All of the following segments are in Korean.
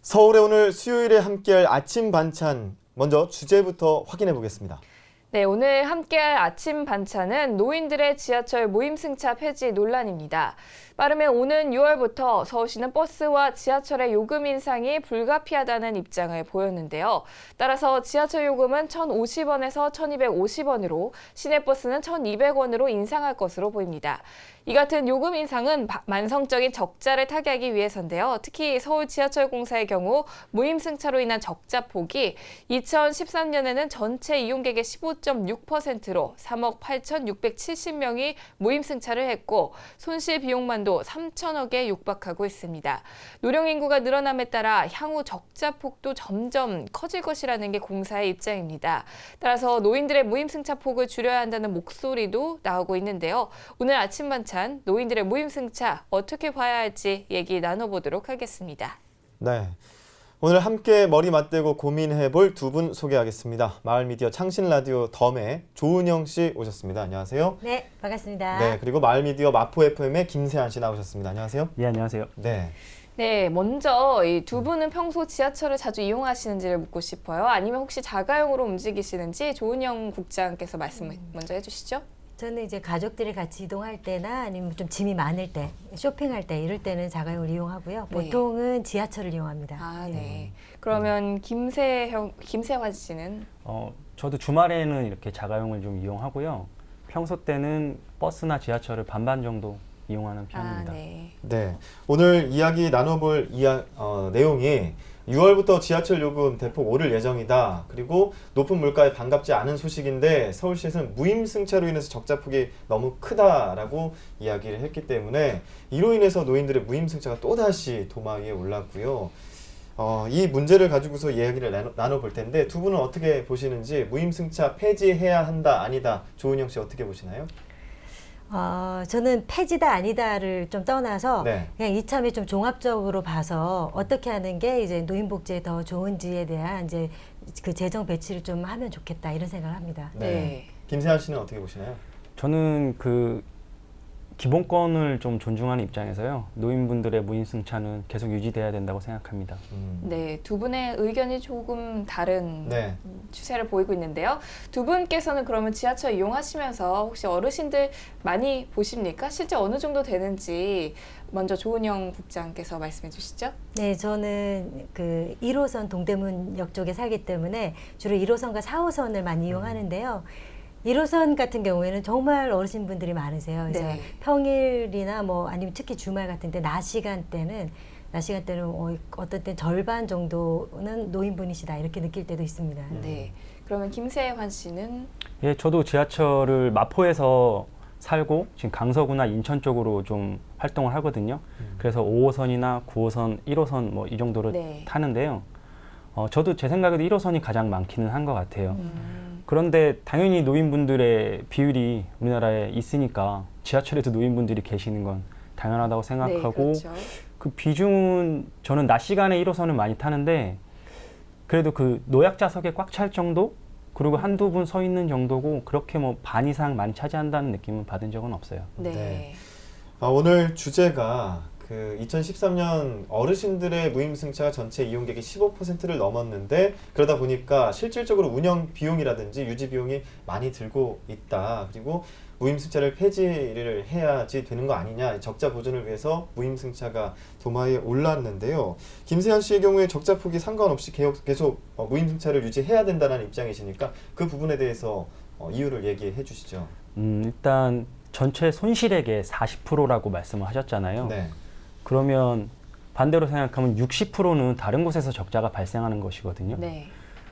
서울에 오늘 수요일에 함께할 아침 반찬, 먼저 주제부터 확인해 보겠습니다. 네, 오늘 함께할 아침 반찬은 노인들의 지하철 모임승차 폐지 논란입니다. 빠르면 오는 6월부터 서울시는 버스와 지하철의 요금 인상이 불가피하다는 입장을 보였는데요. 따라서 지하철 요금은 1,050원에서 1,250원으로, 시내버스는 1,200원으로 인상할 것으로 보입니다. 이 같은 요금 인상은 만성적인 적자를 타개하기 위해서인데요. 특히 서울 지하철 공사의 경우 무임승차로 인한 적자 폭이 2013년에는 전체 이용객의 15.6%로 3억 8,670명이 무임승차를 했고 손실 비용만도 3천억에 육박하고 있습니다. 노령 인구가 늘어남에 따라 향후 적자 폭도 점점 커질 것이라는 게 공사의 입장입니다. 따라서 노인들의 무임승차 폭을 줄여야 한다는 목소리도 나오고 있는데요. 오늘 아침 반찬 노인들의 무임승차 어떻게 봐야 할지 얘기 나눠보도록 하겠습니다. 네, 오늘 함께 머리 맞대고 고민해볼 두 분 소개하겠습니다. 마을미디어 창신라디오 덤의 조은영 씨 오셨습니다. 안녕하세요. 네, 반갑습니다. 네, 그리고 마을미디어 마포 FM의 김세한 씨 나오셨습니다. 안녕하세요. 예, 안녕하세요. 네. 네, 먼저 이 두 분은 평소 지하철을 자주 이용하시는지를 묻고 싶어요. 아니면 혹시 자가용으로 움직이시는지 조은영 국장께서 말씀을 먼저 해주시죠. 저는 이제 가족들이 같이 이동할 때나 아니면 좀 짐이 많을 때, 쇼핑할 때 이럴 때는 자가용을 이용하고요. 네. 보통은 지하철을 이용합니다. 아, 네. 그러면 김세환 씨는? 저도 주말에는 이렇게 자가용을 좀 이용하고요. 평소 때는 버스나 지하철을 반반 정도 이용하는 편입니다. 아, 네. 네, 오늘 이야기 나눠볼 내용이 6월부터 지하철 요금 대폭 오를 예정이다. 그리고 높은 물가에 반갑지 않은 소식인데 서울시에서는 무임승차로 인해서 적자폭이 너무 크다라고 이야기를 했기 때문에 이로 인해서 노인들의 무임승차가 또다시 도마 위에 올랐고요. 이 문제를 가지고서 이야기를 나눠볼 텐데 두 분은 어떻게 보시는지 무임승차 폐지해야 한다 아니다. 조은영 씨 어떻게 보시나요? 저는 폐지다 아니다를 좀 떠나서 네. 그냥 이참에 좀 종합적으로 봐서 어떻게 하는 게 이제 노인 복지에 더 좋은지에 대한 이제 그 재정 배치를 좀 하면 좋겠다 이런 생각을 합니다. 네. 김세한 씨는 어떻게 보시나요? 저는 그 기본권을 좀 존중하는 입장에서요. 노인분들의 무임승차는 계속 유지돼야 된다고 생각합니다. 네, 두 분의 의견이 조금 다른 네. 추세를 보이고 있는데요. 두 분께서는 그러면 지하철 이용하시면서 혹시 어르신들 많이 보십니까? 실제 어느 정도 되는지 먼저 조은영 국장께서 말씀해 주시죠. 네, 저는 그 1호선 동대문역 쪽에 살기 때문에 주로 1호선과 4호선을 많이 이용하는데요. 1호선 같은 경우에는 정말 어르신분들이 많으세요. 그래서 네. 평일이나 뭐 아니면 특히 주말 같은데 낮 시간대는 어떤 때 절반 정도는 노인분이시다 이렇게 느낄 때도 있습니다. 네. 그러면 김세환 씨는? 예, 저도 지하철을 마포에서 살고 지금 강서구나 인천 쪽으로 좀 활동을 하거든요. 그래서 5호선이나 9호선, 1호선 뭐 이 정도로 네. 타는데요. 저도 제 생각에도 1호선이 가장 많기는 한 것 같아요. 그런데 당연히 노인분들의 비율이 우리나라에 있으니까 지하철에도 노인분들이 계시는 건 당연하다고 생각하고 네, 그렇죠. 그 비중은 저는 낮 시간에 1호선을 많이 타는데 그래도 그 노약자석에 꽉 찰 정도? 그리고 한두 분 서 있는 정도고 그렇게 뭐 반 이상 많이 차지한다는 느낌은 받은 적은 없어요. 네. 네. 오늘 주제가 그 2013년 어르신들의 무임승차가 전체 이용객의 15%를 넘었는데 그러다 보니까 실질적으로 운영 비용이라든지 유지 비용이 많이 들고 있다. 그리고 무임승차를 폐지를 해야지 되는 거 아니냐. 적자 보전을 위해서 무임승차가 도마에 올랐는데요. 김세한 씨의 경우에 적자 폭이 상관없이 계속 무임승차를 유지해야 된다는 입장이시니까 그 부분에 대해서 이유를 얘기해 주시죠. 일단 전체 손실액의 40%라고 말씀을 하셨잖아요. 네. 그러면 반대로 생각하면 60%는 다른 곳에서 적자가 발생하는 것이거든요. 네.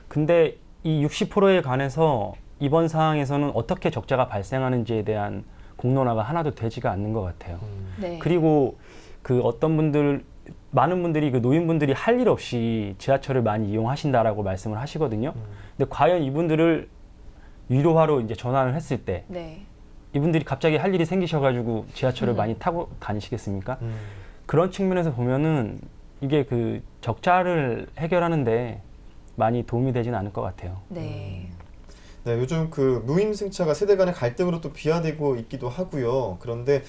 근데 이 60%에 관해서 이번 상황에서는 어떻게 적자가 발생하는지에 대한 공론화가 하나도 되지가 않는 것 같아요. 네. 그리고 그 많은 분들이 그 노인분들이 할 일 없이 지하철을 많이 이용하신다라고 말씀을 하시거든요. 근데 과연 이분들을 유료화로 이제 전환을 했을 때 네. 이분들이 갑자기 할 일이 생기셔가지고 지하철을 많이 타고 다니시겠습니까? 그런 측면에서 보면은 이게 그 적자를 해결하는데 많이 도움이 되지는 않을 것 같아요. 네. 네, 요즘 그 무임승차가 세대 간의 갈등으로 또 비화되고 있기도 하고요. 그런데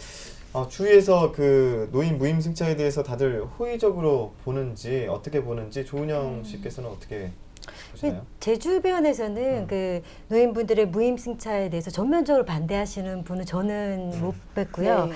주위에서 그 노인 무임승차에 대해서 다들 호의적으로 보는지 어떻게 보는지 조은영 씨께서는 어떻게 보시나요? 제 주변에서는 그 노인분들의 무임승차에 대해서 전면적으로 반대하시는 분은 저는 못 뵀고요. 네.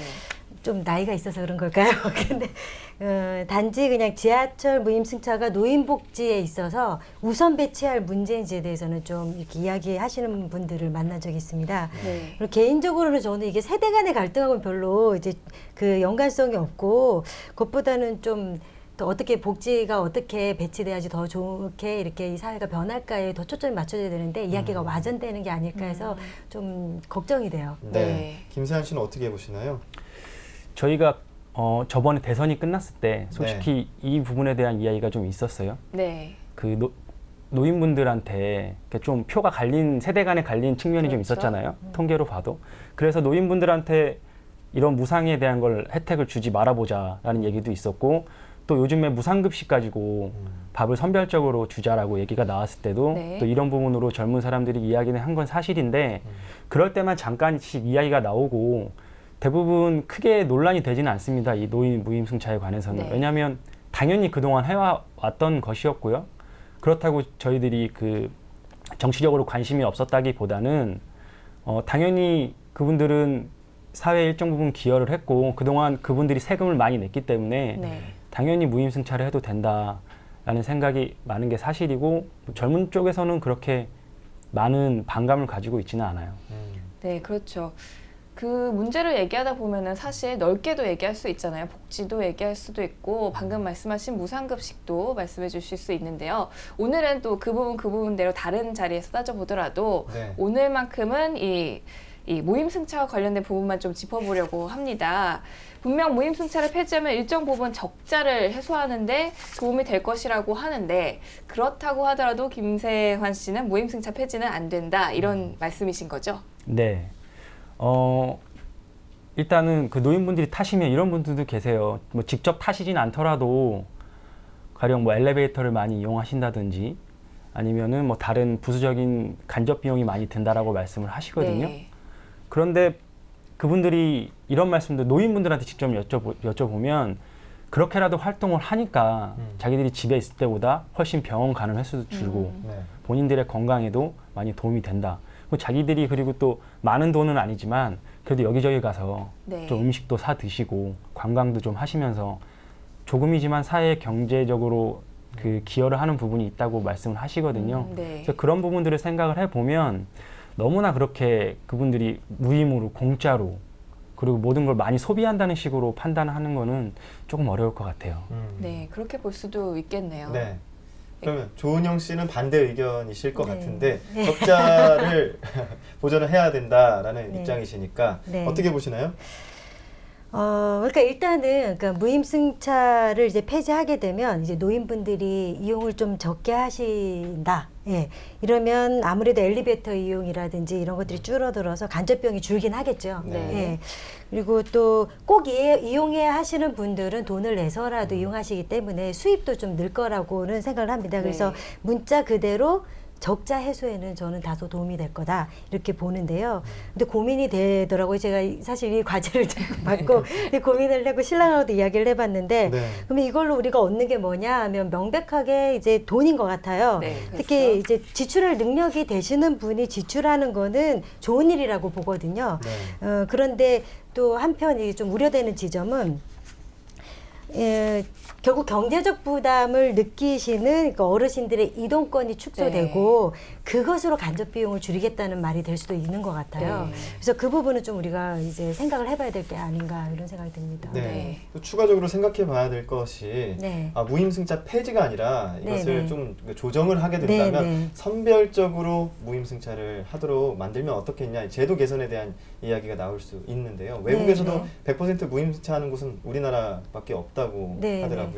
좀 나이가 있어서 그런 걸까요? 근데 단지 그냥 지하철 무임승차가 노인복지에 있어서 우선 배치할 문제인지에 대해서는 좀 이렇게 이야기하시는 분들을 만난 적이 있습니다. 네. 그리고 개인적으로는 저는 이게 세대 간의 갈등하고는 별로 이제 그 연관성이 없고 그것보다는 좀 또 어떻게 복지가 어떻게 배치돼야지 더 좋게 이렇게 이 사회가 변할까에 더 초점이 맞춰져야 되는데 이야기가 와전되는 게 아닐까 해서 좀 걱정이 돼요. 네. 네. 김세한 씨는 어떻게 보시나요? 저희가 저번에 대선이 끝났을 때 솔직히 이 부분에 대한 이야기가 좀 있었어요. 네. 그 노인분들한테 이렇게 좀 표가 갈린 세대 간에 갈린 측면이 좀 그렇죠. 있었잖아요. 통계로 봐도. 그래서 노인분들한테 이런 무상에 대한 걸 혜택을 주지 말아보자라는 얘기도 있었고 또 요즘에 무상급식 가지고 밥을 선별적으로 주자라고 얘기가 나왔을 때도 네. 또 이런 부분으로 젊은 사람들이 이야기는 한 건 사실인데 그럴 때만 잠깐씩 이야기가 나오고 대부분 크게 논란이 되지는 않습니다. 이 노인 무임승차에 관해서는. 네. 왜냐하면 당연히 그동안 해왔던 것이었고요. 그렇다고 저희들이 그 정치적으로 관심이 없었다기보다는 당연히 그분들은 사회에 일정 부분 기여를 했고 그동안 그분들이 세금을 많이 냈기 때문에 네. 당연히 무임승차를 해도 된다라는 생각이 많은 게 사실이고 젊은 쪽에서는 그렇게 많은 반감을 가지고 있지는 않아요. 네, 그렇죠. 그 문제를 얘기하다 보면은 사실 넓게도 얘기할 수 있잖아요. 복지도 얘기할 수도 있고 방금 말씀하신 무상급식도 말씀해 주실 수 있는데요. 오늘은 또 그 부분대로 다른 자리에서 따져보더라도 네. 오늘만큼은 이 무임승차와 관련된 부분만 좀 짚어보려고 합니다. 분명 무임승차를 폐지하면 일정 부분 적자를 해소하는데 도움이 될 것이라고 하는데 그렇다고 하더라도 김세환 씨는 무임승차 폐지는 안 된다 이런 말씀이신 거죠? 네. 일단은 그 노인분들이 타시면 이런 분들도 계세요. 뭐 직접 타시진 않더라도 가령 뭐 엘리베이터를 많이 이용하신다든지 아니면은 뭐 다른 부수적인 간접 비용이 많이 든다라고 말씀을 하시거든요. 네. 그런데 그분들이 이런 말씀도 노인분들한테 직접 여쭤보면 그렇게라도 활동을 하니까 자기들이 집에 있을 때보다 훨씬 병원 가는 횟수도 줄고 네. 본인들의 건강에도 많이 도움이 된다. 자기들이 그리고 또 많은 돈은 아니지만 그래도 여기저기 가서 네. 좀 음식도 사 드시고 관광도 좀 하시면서 조금이지만 사회 경제적으로 그 기여를 하는 부분이 있다고 말씀을 하시거든요. 네. 그래서 그런 부분들을 생각을 해보면 너무나 그렇게 그분들이 무임으로 공짜로 그리고 모든 걸 많이 소비한다는 식으로 판단하는 거는 조금 어려울 것 같아요. 네, 그렇게 볼 수도 있겠네요. 네. 그러면 조은영 씨는 반대 의견이실 것 네. 같은데 적자를 보전을 해야 된다라는 네. 입장이시니까 네. 어떻게 보시나요? 그러니까 일단은 그러니까 무임승차를 이제 폐지하게 되면 이제 노인분들이 이용을 좀 적게 하신다. 예. 이러면 아무래도 엘리베이터 이용이라든지 이런 것들이 줄어들어서 간접비용이 줄긴 하겠죠. 네. 예. 그리고 또 꼭 이용해야 하시는 분들은 돈을 내서라도 이용하시기 때문에 수입도 좀 늘 거라고는 생각을 합니다. 그래서 네. 문자 그대로 적자 해소에는 저는 다소 도움이 될 거다 이렇게 보는데요. 근데 고민이 되더라고요. 제가 사실 이 과제를 좀 받고 고민을 하고 신랑하고도 이야기를 해봤는데 네. 그러면 이걸로 우리가 얻는 게 뭐냐 하면 명백하게 이제 돈인 것 같아요. 네, 특히 그렇죠. 이제 지출할 능력이 되시는 분이 지출하는 거는 좋은 일이라고 보거든요. 네. 그런데 또 한편 좀 우려되는 지점은 결국 경제적 부담을 느끼시는 그 어르신들의 이동권이 축소되고 그것으로 간접 비용을 줄이겠다는 말이 될 수도 있는 것 같아요. 네. 그래서 그 부분은 좀 우리가 이제 생각을 해봐야 될 게 아닌가 이런 생각이 듭니다. 네. 네. 또 추가적으로 생각해 봐야 될 것이 네. 무임승차 폐지가 아니라 이것을 네. 좀 조정을 하게 된다면 네, 네. 선별적으로 무임승차를 하도록 만들면 어떻겠냐 제도 개선에 대한 이야기가 나올 수 있는데요. 외국에서도 네. 100% 무임승차 하는 곳은 우리나라밖에 없다고 네, 하더라고요.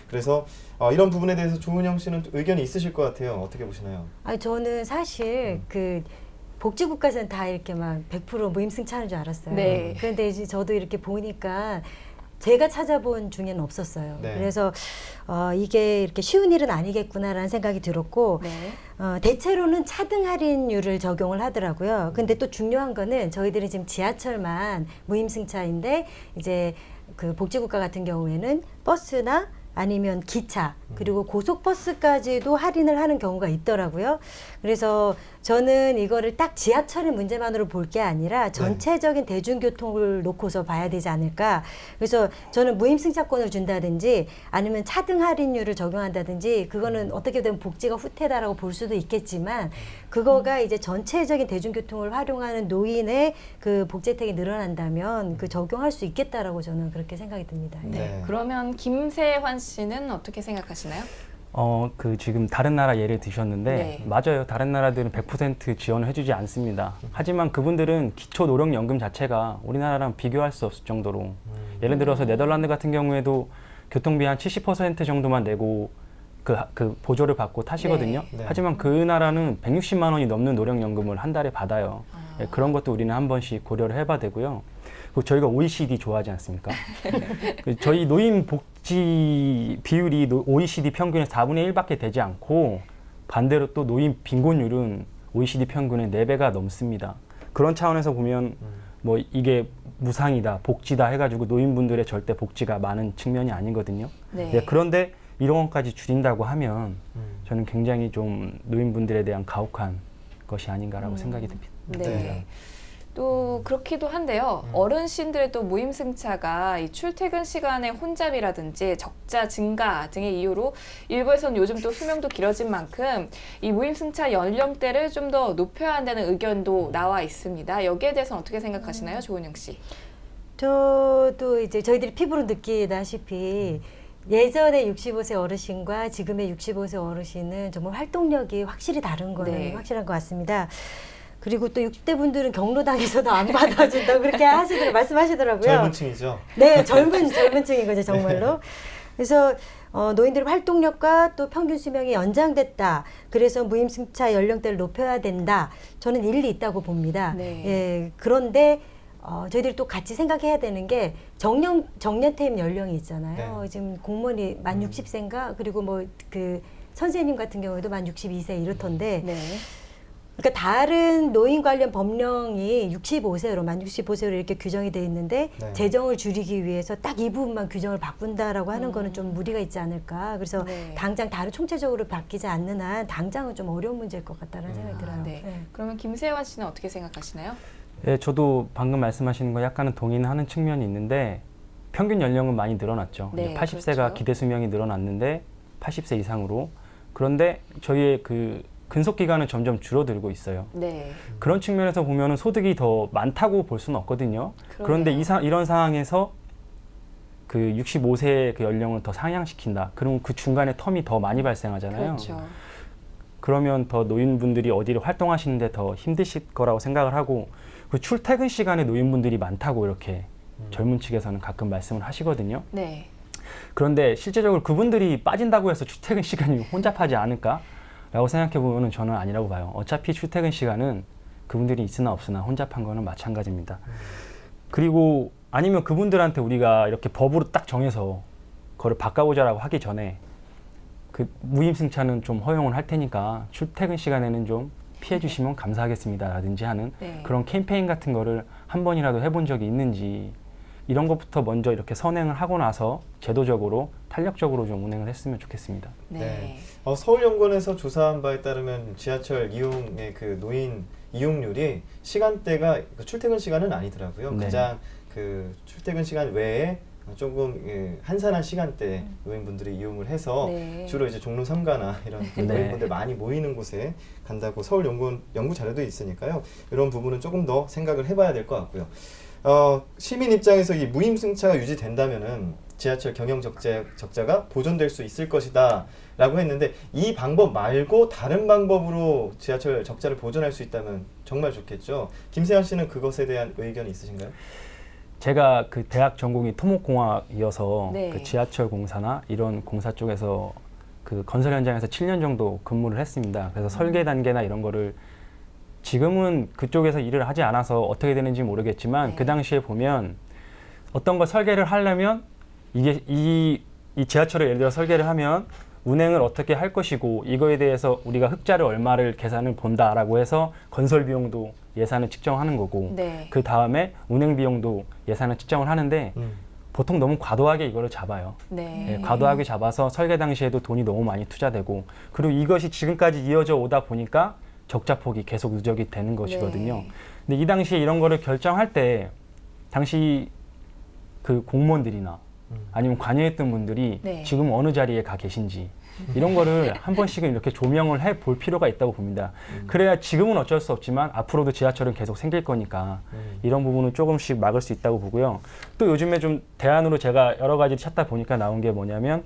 그래서 이런 부분에 대해서 조은영 씨는 의견이 있으실 것 같아요. 어떻게 보시나요? 아니 저는 사실 그 복지국가에서는 다 이렇게 막 100% 무임승차하는 줄 알았어요. 네. 그런데 이제 저도 이렇게 보니까 제가 찾아본 중에는 없었어요. 네. 그래서 이게 이렇게 쉬운 일은 아니겠구나라는 생각이 들었고 네. 대체로는 차등 할인율을 적용을 하더라고요. 근데 또 중요한 거는 저희들이 지금 지하철만 무임승차인데 이제 그 복지국가 같은 경우에는 버스나 아니면 기차 그리고 고속버스까지도 할인을 하는 경우가 있더라고요. 그래서 저는 이거를 딱 지하철의 문제만으로 볼 게 아니라 전체적인 대중교통을 놓고서 봐야 되지 않을까. 그래서 저는 무임승차권을 준다든지 아니면 차등 할인율을 적용한다든지 그거는 어떻게 보면 복지가 후퇴다라고 볼 수도 있겠지만 그거가 이제 전체적인 대중교통을 활용하는 노인의 그 복지 혜택이 늘어난다면 그 적용할 수 있겠다라고 저는 그렇게 생각이 듭니다. 네. 네. 그러면 김세환 씨는 어떻게 생각하시나요? 그 지금 다른 나라 예를 드셨는데 네. 맞아요. 다른 나라들은 100% 지원을 해주지 않습니다. 하지만 그분들은 기초 노령연금 자체가 우리나라랑 비교할 수 없을 정도로 예를 들어서 네덜란드 같은 경우에도 교통비 한 70% 정도만 내고 그 보조를 받고 타시거든요. 네. 네. 하지만 그 나라는 160만 원이 넘는 노령연금을 한 달에 받아요. 예, 그런 것도 우리는 한 번씩 고려를 해봐야 되고요. 그리고 저희가 OECD 좋아하지 않습니까? 저희 노인 복지 비율이 OECD 평균의 4분의 1밖에 되지 않고 반대로 또 노인 빈곤율은 OECD 평균의 4배가 넘습니다. 그런 차원에서 보면 뭐 이게 무상이다, 복지다 해가지고 노인분들의 절대 복지가 많은 측면이 아니거든요. 네. 예, 그런데 이런 것까지 줄인다고 하면 저는 굉장히 좀 노인분들에 대한 가혹한 것이 아닌가라고 생각이 듭니다. 네. 또 그렇기도 한데요. 어르신들의 또 무임승차가 이 출퇴근 시간의 혼잡이라든지 적자 증가 등의 이유로 일부에서는 요즘 또 수명도 길어진 만큼 이 무임승차 연령대를 좀 더 높여야 한다는 의견도 나와 있습니다. 여기에 대해서는 어떻게 생각하시나요, 조은영 씨? 저도 이제 저희들이 피부로 느끼다시피 예전에 65세 어르신과 지금의 65세 어르신은 정말 활동력이 확실히 다른 거는 네. 확실한 것 같습니다. 그리고 또 60대 분들은 경로당에서도 안 받아준다고 그렇게 말씀하시더라고요. 젊은 층이죠. 네, 젊은 층인 거죠, 정말로. 그래서 노인들의 활동력과 또 평균 수명이 연장됐다. 그래서 무임승차 연령대를 높여야 된다. 저는 일리 있다고 봅니다. 네. 예, 그런데 저희들이 또 같이 생각해야 되는 게 정년 퇴임 연령이 있잖아요. 네. 지금 공무원이 만 60세인가 그리고 뭐 그 선생님 같은 경우에도 만 62세 이렇던데 네. 그러니까 다른 노인 관련 법령이 65세로 만 65세로 이렇게 규정이 돼 있는데 네. 재정을 줄이기 위해서 딱 이 부분만 규정을 바꾼다라고 하는 거는 좀 무리가 있지 않을까. 그래서 네. 당장 다른 총체적으로 바뀌지 않는 한 당장은 좀 어려운 문제일 것 같다는 생각이 들어요. 네. 네. 그러면 김세환 씨는 어떻게 생각하시나요? 예, 저도 방금 말씀하시는 거 약간은 동의는 하는 측면이 있는데 평균 연령은 많이 늘어났죠. 네, 이제 80세가 그렇죠. 기대 수명이 늘어났는데 80세 이상으로. 그런데 저희의 그 근속 기간은 점점 줄어들고 있어요. 네. 그런 측면에서 보면은 소득이 더 많다고 볼 수는 없거든요. 그런데 그러네요. 이런 상황에서 그 65세의 그 연령을 더 상향시킨다. 그러면 그 중간에 텀이 더 많이 발생하잖아요. 그렇죠. 그러면 더 노인분들이 어디를 활동하시는데 더 힘드실 거라고 생각을 하고 그 출퇴근 시간에 노인분들이 많다고 이렇게 젊은 측에서는 가끔 말씀을 하시거든요. 네. 그런데 실제적으로 그분들이 빠진다고 해서 출퇴근 시간이 혼잡하지 않을까라고 생각해 보면은 저는 아니라고 봐요. 어차피 출퇴근 시간은 그분들이 있으나 없으나 혼잡한 거는 마찬가지입니다. 그리고 아니면 그분들한테 우리가 이렇게 법으로 딱 정해서 그걸 바꿔보자라고 하기 전에 그 무임승차는 좀 허용을 할 테니까 출퇴근 시간에는 좀 피해 주시면 감사하겠습니다라든지 하는 네. 그런 캠페인 같은 거를 한 번이라도 해본 적이 있는지 이런 것부터 먼저 이렇게 선행을 하고 나서 제도적으로 탄력적으로 좀 운행을 했으면 좋겠습니다. 네. 네. 서울연구원에서 조사한 바에 따르면 지하철 이용의 그 노인 이용률이 시간대가 그 출퇴근 시간은 아니더라고요. 네. 가장 그 출퇴근 시간 외에 조금 한산한 시간대에 노인분들이 이용을 해서 네. 주로 이제 종로 3가나 이런 그 네. 노인분들 많이 모이는 곳에 간다고 서울연구원 연구 자료도 있으니까요. 이런 부분은 조금 더 생각을 해봐야 될 것 같고요. 시민 입장에서 이 무임승차가 유지된다면은 지하철 경영 적자가 보존될 수 있을 것이다 라고 했는데 이 방법 말고 다른 방법으로 지하철 적자를 보존할 수 있다면 정말 좋겠죠. 김세환 씨는 그것에 대한 의견이 있으신가요? 제가 그 대학 전공이 토목공학이어서 네. 그 지하철 공사나 이런 공사 쪽에서 그 건설 현장에서 7년 정도 근무를 했습니다. 그래서 설계 단계나 이런 거를 지금은 그쪽에서 일을 하지 않아서 어떻게 되는지 모르겠지만 네. 그 당시에 보면 어떤 걸 설계를 하려면 이게 이 지하철을 예를 들어 설계를 하면 운행을 어떻게 할 것이고 이거에 대해서 우리가 흑자를 얼마를 계산을 본다라고 해서 건설 비용도 예산을 측정하는 거고 네. 그 다음에 운행 비용도 예산을 측정을 하는데 보통 너무 과도하게 이거를 잡아요. 네. 과도하게 잡아서 설계 당시에도 돈이 너무 많이 투자되고 그리고 이것이 지금까지 이어져 오다 보니까 적자폭이 계속 누적이 되는 것이거든요. 네. 근데 이 당시에 이런 거를 결정할 때 당시 그 공무원들이나 아니면 관여했던 분들이 네. 지금 어느 자리에 가 계신지 이런 거를 한 번씩은 이렇게 조명을 해 볼 필요가 있다고 봅니다. 그래야 지금은 어쩔 수 없지만 앞으로도 지하철은 계속 생길 거니까 이런 부분은 조금씩 막을 수 있다고 보고요. 또 요즘에 좀 대안으로 제가 여러 가지 찾다 보니까 나온 게 뭐냐면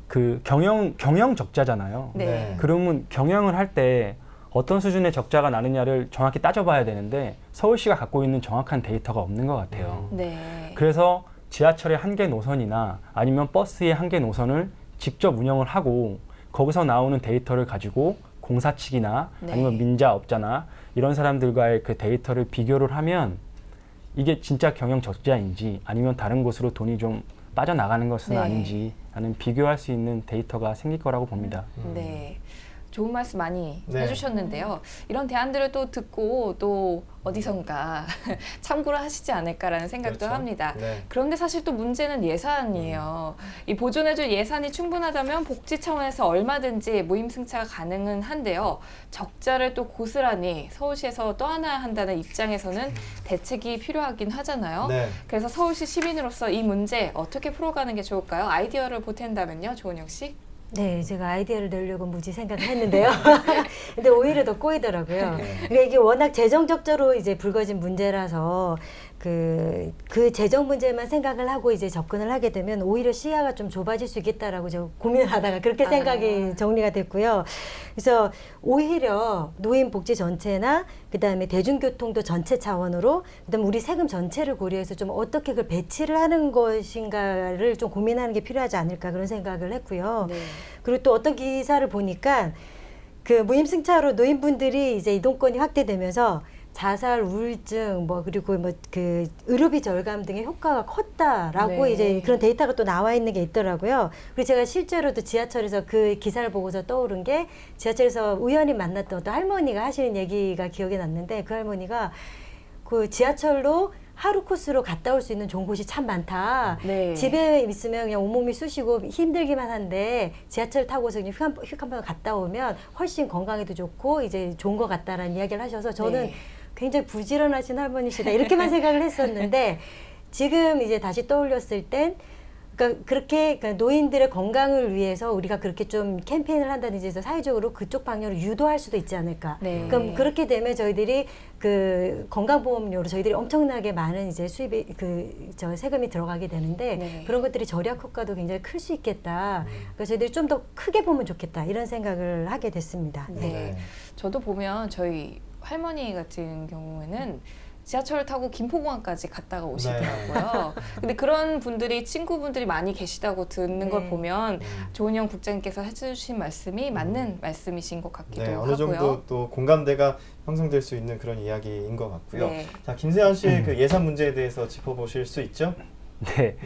그 경영 적자잖아요. 네. 그러면 경영을 할 때 어떤 수준의 적자가 나느냐를 정확히 따져봐야 되는데 서울시가 갖고 있는 정확한 데이터가 없는 것 같아요. 네. 그래서 지하철의 한 개 노선이나 아니면 버스의 한 개 노선을 직접 운영을 하고 거기서 나오는 데이터를 가지고 공사 측이나 네. 아니면 민자업자나 이런 사람들과의 그 데이터를 비교를 하면 이게 진짜 경영 적자인지 아니면 다른 곳으로 돈이 좀 빠져나가는 것은 네. 아닌지 하는 비교할 수 있는 데이터가 생길 거라고 봅니다. 네. 좋은 말씀 많이 네. 해주셨는데요. 이런 대안들을 또 듣고 또 어디선가 참고를 하시지 않을까라는 생각도 그렇죠. 합니다. 네. 그런데 사실 또 문제는 예산이에요. 이 보존해줄 예산이 충분하다면 복지 차원에서 얼마든지 무임승차가 가능은 한데요. 적자를 또 고스란히 서울시에서 떠안아야 한다는 입장에서는 대책이 필요하긴 하잖아요. 네. 그래서 서울시 시민으로서 이 문제 어떻게 풀어가는 게 좋을까요? 아이디어를 보탠다면요, 조은영 씨? 네, 제가 아이디어를 내려고 무지 생각을 했는데요. 근데 오히려 더 꼬이더라고요. 네. 그러니까 이게 워낙 재정 적자로 이제 불거진 문제라서 그 재정 문제만 생각을 하고 이제 접근을 하게 되면 오히려 시야가 좀 좁아질 수 있겠다라고 저 고민을 하다가 그렇게 생각이 정리가 됐고요. 그래서 오히려 노인 복지 전체나 그다음에 대중교통도 전체 차원으로 그다음에 우리 세금 전체를 고려해서 좀 어떻게 그걸 배치를 하는 것인가를 좀 고민하는 게 필요하지 않을까 그런 생각을 했고요. 네. 그리고 또 어떤 기사를 보니까 그 무임승차로 노인분들이 이제 이동권이 확대되면서 자살, 우울증, 뭐 그리고 뭐 그 의료비 절감 등의 효과가 컸다라고 네. 이제 그런 데이터가 또 나와 있는 게 있더라고요. 그리고 제가 실제로도 지하철에서 그 기사를 보고서 떠오른 게 지하철에서 우연히 만났던 어떤 할머니가 하시는 얘기가 기억이 났는데 그 할머니가 그 지하철로 하루 코스로 갔다 올 수 있는 좋은 곳이 참 많다. 네. 집에 있으면 그냥 온몸이 쑤시고 힘들기만 한데 지하철 타고서 그냥 휴 한 번 갔다 오면 훨씬 건강에도 좋고 이제 좋은 것 같다라는 이야기를 하셔서 저는 네. 굉장히 부지런하신 할머니시다 이렇게만 생각을 했었는데 지금 이제 다시 떠올렸을 땐 그러니까 그렇게 그러니까 노인들의 건강을 위해서 우리가 그렇게 좀 캠페인을 한다든지 해서 사회적으로 그쪽 방향으로 유도할 수도 있지 않을까. 네. 그럼 그렇게 되면 저희들이 그 건강보험료로 저희들이 엄청나게 많은 이제 수입이 저 세금이 들어가게 되는데 네. 그런 것들이 절약 효과도 굉장히 클 수 있겠다. 그래서 저희들이 좀 더 크게 보면 좋겠다 이런 생각을 하게 됐습니다. 네. 네. 저도 보면 저희 할머니 같은 경우에는 지하철을 타고 김포공항까지 갔다가 오시더라고요. 근데 그런 분들이 친구분들이 많이 계시다고 듣는 네. 걸 보면 조은영 국장님께서 해주신 말씀이 맞는 말씀이신 것 같기도 네, 하고요. 어느 정도 또 공감대가 형성될 수 있는 그런 이야기인 것 같고요. 네. 자, 김세현 씨 그 예산 문제에 대해서 짚어보실 수 있죠? 네,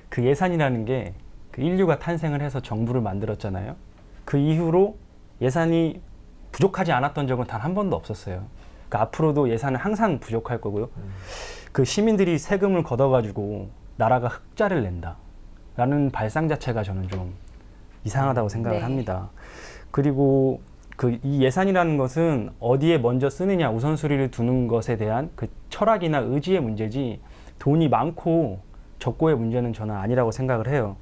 그 예산이라는 게 그 인류가 탄생을 해서 정부를 만들었잖아요. 그 이후로 예산이 부족하지 않았던 적은 단 한 번도 없었어요. 그러니까 앞으로도 예산은 항상 부족할 거고요. 그 시민들이 세금을 걷어가지고 나라가 흑자를 낸다라는 발상 자체가 저는 좀 이상하다고 생각을 네. 합니다. 그리고 그 이 예산이라는 것은 어디에 먼저 쓰느냐 우선순위를 두는 것에 대한 그 철학이나 의지의 문제지 돈이 많고 적고의 문제는 저는 아니라고 생각을 해요.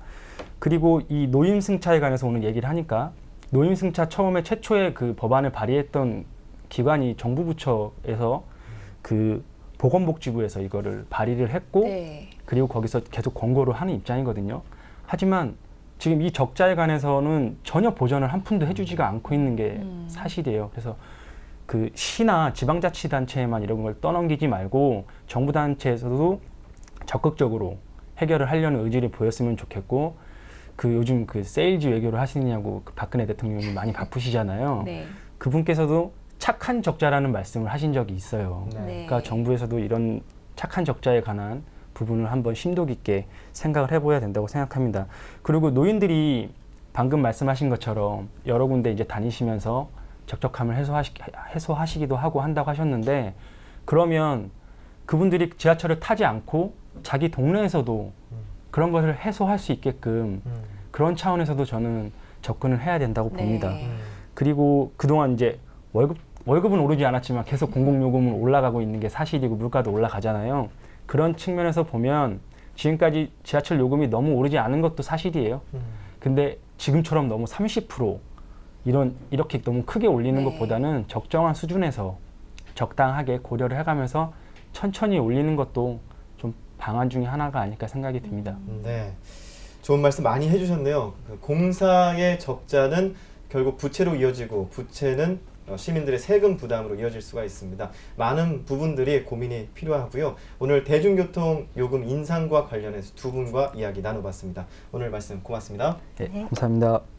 그리고 이 노임승차에 관해서 오늘 얘기를 하니까 노임승차 처음에 최초의 그 법안을 발의했던 기관이 정부 부처에서 그 보건복지부에서 이거를 발의를 했고 네. 그리고 거기서 계속 권고를 하는 입장이거든요. 하지만 지금 이 적자에 관해서는 전혀 보전을 한 푼도 해주지가 않고 있는 게 사실이에요. 그래서 그 시나 지방자치단체에만 이런 걸 떠넘기지 말고 정부 단체에서도 적극적으로 해결을 하려는 의지를 보였으면 좋겠고 그 요즘 그 세일즈 외교를 하시느냐고 그 박근혜 대통령이 많이 바쁘시잖아요. 네. 그분께서도 착한 적자라는 말씀을 하신 적이 있어요. 네. 네. 그러니까 정부에서도 이런 착한 적자에 관한 부분을 한번 심도 깊게 생각을 해봐야 된다고 생각합니다. 그리고 노인들이 방금 말씀하신 것처럼 여러 군데 이제 다니시면서 적적함을 해소하시기도 하고 한다고 하셨는데, 그러면 그분들이 지하철을 타지 않고 자기 동네에서도 그런 것을 해소할 수 있게끔 그런 차원에서도 저는 접근을 해야 된다고 봅니다. 네. 그리고 그동안 이제 월급은 오르지 않았지만 계속 공공요금은 올라가고 있는 게 사실이고 물가도 올라가잖아요. 그런 측면에서 보면 지금까지 지하철 요금이 너무 오르지 않은 것도 사실이에요. 근데 지금처럼 너무 30% 이렇게 너무 크게 올리는 네. 것보다는 적정한 수준에서 적당하게 고려를 해가면서 천천히 올리는 것도 좀 방안 중에 하나가 아닐까 생각이 듭니다. 네, 좋은 말씀 많이 해주셨네요. 그 공사의 적자는 결국 부채로 이어지고 부채는 시민들의 세금 부담으로 이어질 수가 있습니다. 많은 부분들이 고민이 필요하고요. 오늘 대중교통 요금 인상과 관련해서 두 분과 이야기 나눠봤습니다. 오늘 말씀 고맙습니다. 네, 감사합니다.